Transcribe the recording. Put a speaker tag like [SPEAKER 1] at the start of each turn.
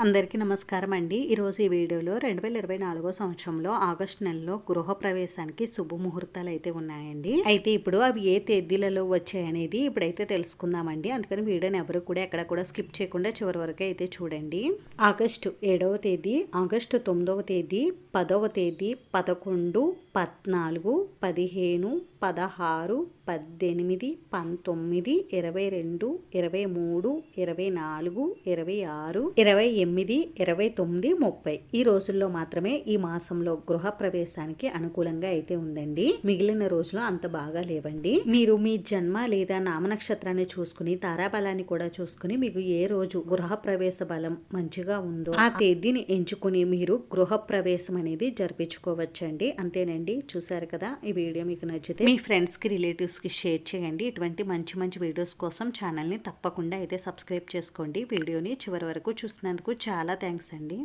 [SPEAKER 1] అందరికీ నమస్కారం అండి. ఈరోజు ఈ వీడియోలో 2024 సంవత్సరంలో ఆగస్టు నెలలో గృహప్రవేశానికి శుభముహూర్తాలు అయితే ఉన్నాయండి. అయితే ఇప్పుడు అవి ఏ తేదీలలో వచ్చాయనేది ఇప్పుడైతే తెలుసుకుందామండి. అందుకని వీడియోని ఎవరు కూడా ఎక్కడ కూడా స్కిప్ చేయకుండా చివరి వరకు అయితే చూడండి. ఆగస్టు 7వ తేదీ, ఆగస్టు 9వ తేదీ, 10వ తేదీ, 11, 14, 15, 16, 18, 19, 22, 23, 24, 26, 28, 29, 30 ఈ రోజుల్లో మాత్రమే ఈ మాసంలో గృహ ప్రవేశానికి అనుకూలంగా అయితే ఉందండి. మిగిలిన రోజులు అంత బాగా లేవండి. మీరు మీ జన్మ లేదా నామ నక్షత్రాన్ని చూసుకుని తారాబలాన్ని కూడా చూసుకుని మీకు ఏ రోజు గృహ ప్రవేశ బలం మంచిగా ఉందో ఆ తేదీని ఎంచుకుని మీరు గృహ ప్రవేశం అనేది జరిపించుకోవచ్చండి. అంతేనండి. చూసారు కదా, ఈ వీడియో మీకు నచ్చితే మీ ఫ్రెండ్స్ కి రిలేటివ్స్ కి షేర్ చేయండి. ఇటువంటి మంచి మంచి వీడియోస్ కోసం ఛానల్ ని తప్పకుండా అయితే సబ్స్క్రైబ్ చేసుకోండి. వీడియోని చివరి వరకు చూసినందుకు చాలా థ్యాంక్స్ అండి.